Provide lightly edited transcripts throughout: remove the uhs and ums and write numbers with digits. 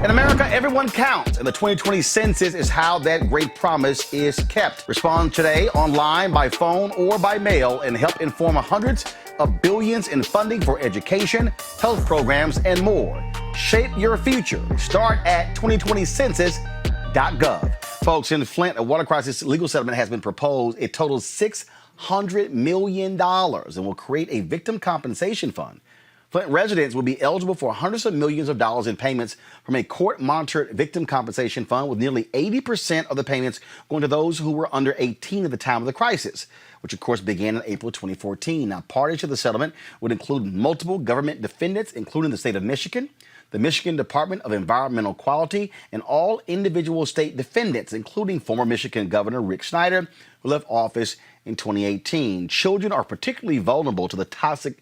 In America, everyone counts, and the 2020 census is how that great promise is kept. Respond today online, by phone, or by mail, and help inform hundreds of billions in funding for education, health programs, and more. Shape your future. Start at 2020census.gov. Folks, in Flint, a water crisis legal settlement has been proposed. It totals $600 million and will create a victim compensation fund. Flint residents will be eligible for hundreds of millions of dollars in payments from a court-monitored victim compensation fund, with nearly 80% of the payments going to those who were under 18 at the time of the crisis, which of course began in April 2014. Now, parties to the settlement would include multiple government defendants, including the state of Michigan, the Michigan Department of Environmental Quality, and all individual state defendants, including former Michigan Governor Rick Snyder, who left office in 2018. Children are particularly vulnerable to the toxic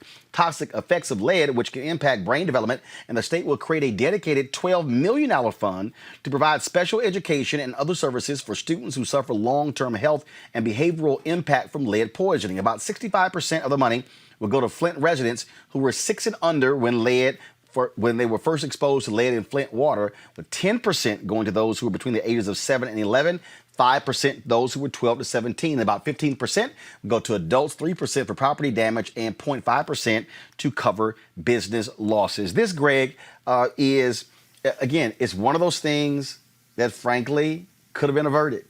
effects of lead, which can impact brain development, and the state will create a dedicated $12 million fund to provide special education and other services for students who suffer long-term health and behavioral impact from lead poisoning. About 65% of the money will go to Flint residents who were 6 and under when they were first exposed to lead in Flint water, with 10% going to those who were between the ages of 7 and 11, 5% those who were 12 to 17, about 15% go to adults, 3% for property damage, and 0.5% to cover business losses. This, Greg, is one of those things that, frankly, could have been averted.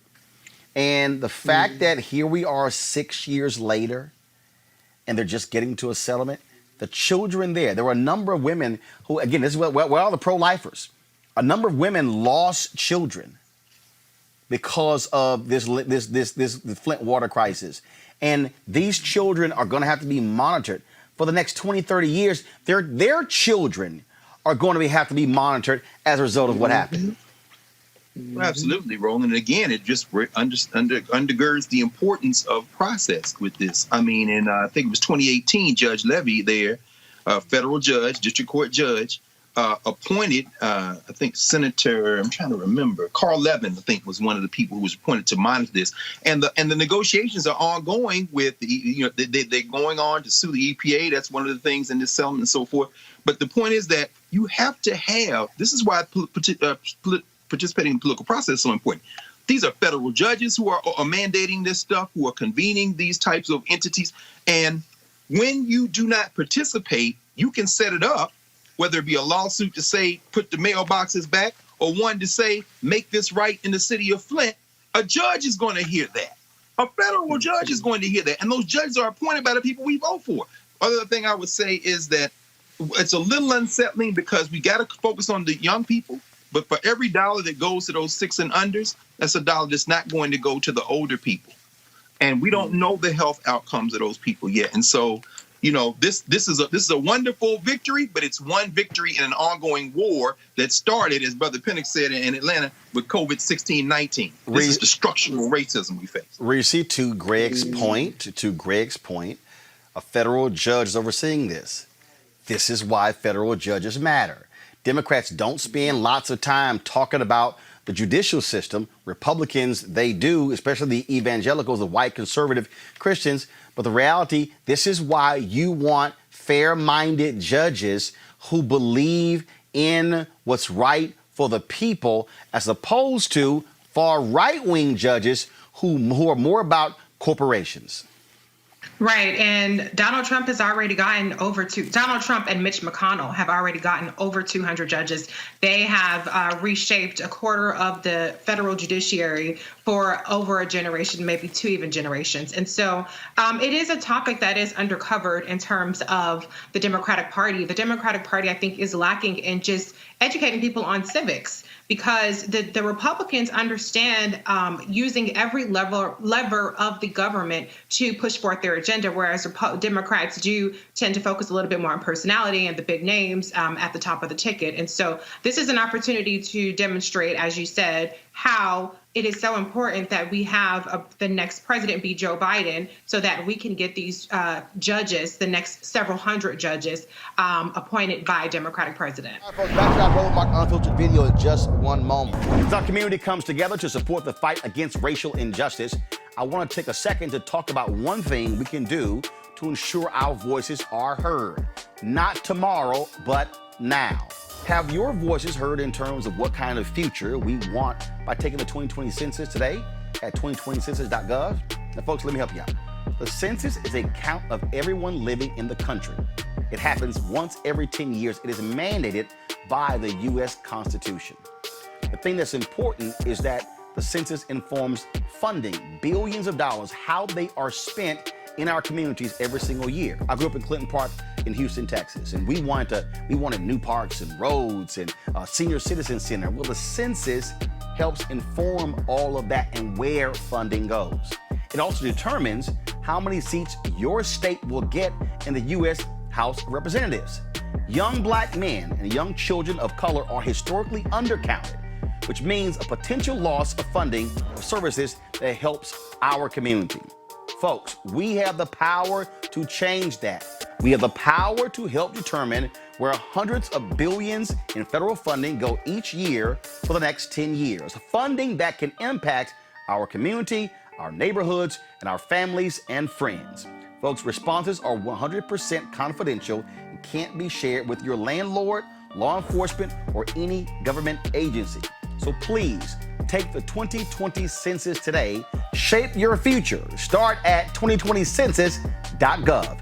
And the fact that here we are 6 years later, and they're just getting to a settlement, the children there were a number of women who, again, this is where all the pro-lifers, a number of women lost children because of this Flint water crisis. And these children are going to have to be monitored for the next 20, 30 years. Their children are going to have to be monitored as a result of what happened. Well, absolutely, Roland. And again, it just undergirds the importance of process with this. I mean, in I think it was 2018, Judge Levy there, federal judge, district court judge, appointed, I think Senator, I'm trying to remember, Carl Levin, I think, was one of the people who was appointed to monitor this. And the negotiations are ongoing with, they're going on to sue the EPA. That's one of the things in this settlement and so forth. But the point is that you have to have, this is why participating in the political process is so important. These are federal judges who are mandating this stuff, who are convening these types of entities. And when you do not participate, you can set it up, whether it be a lawsuit to say, put the mailboxes back, or one to say, make this right in the city of Flint. A judge is going to hear that. A federal judge is going to hear that. And those judges are appointed by the people we vote for. Other thing I would say is that it's a little unsettling because we got to focus on the young people. But for every dollar that goes to those 6 and unders, that's a dollar that's not going to go to the older people. And we don't know the health outcomes of those people yet. And so, this is a wonderful victory, but it's one victory in an ongoing war that started, as Brother Pennick said, in Atlanta with COVID-19. This is the structural racism we face. Reese, to Greg's point, a federal judge is overseeing this. This is why federal judges matter. Democrats don't spend lots of time talking about the judicial system. Republicans, they do, especially the evangelicals, the white conservative Christians. But the reality, this is why you want fair-minded judges who believe in what's right for the people, as opposed to far right-wing judges who are more about corporations. Right. And Donald Trump and Mitch McConnell have already gotten over 200 judges. They have reshaped a quarter of the federal judiciary for over a generation, maybe 2 even generations. And so it is a topic that is undercovered in terms of the Democratic Party. The Democratic Party, I think, is lacking in just educating people on civics, because the Republicans understand using every lever of the government to push forth their agenda, whereas Democrats do tend to focus a little bit more on personality and the big names at the top of the ticket. And so this is an opportunity to demonstrate, as you said, how it is so important that we have the next president be Joe Biden, so that we can get these judges, the next several hundred judges, appointed by a Democratic president. All right, folks, back to our Roland Mark Unfiltered video in just one moment. As our community comes together to support the fight against racial injustice, I want to take a second to talk about one thing we can do to ensure our voices are heard. Not tomorrow, but now. have your voices heard in terms of what kind of future we want by taking the 2020 census today at 2020census.gov. Now, folks, let me help you out. The census is a count of everyone living in the country. It happens once every 10 years. It is mandated by the U.S. Constitution. The thing that's important is that the census informs funding, billions of dollars, how they are spent in our communities every single year. I grew up in Clinton Park in Houston, Texas, and we wanted new parks and roads and a senior citizen center. Well, the census helps inform all of that and where funding goes. It also determines how many seats your state will get in the U.S. House of Representatives. Young black men and young children of color are historically undercounted, which means a potential loss of funding for services that helps our community. Folks, we have the power to change that. We have the power to help determine where hundreds of billions in federal funding go each year for the next 10 years. Funding that can impact our community, our neighborhoods, and our families and friends. Folks, responses are 100% confidential and can't be shared with your landlord, law enforcement, or any government agency. So please, take the 2020 census today. Shape your future. Start at 2020census.gov.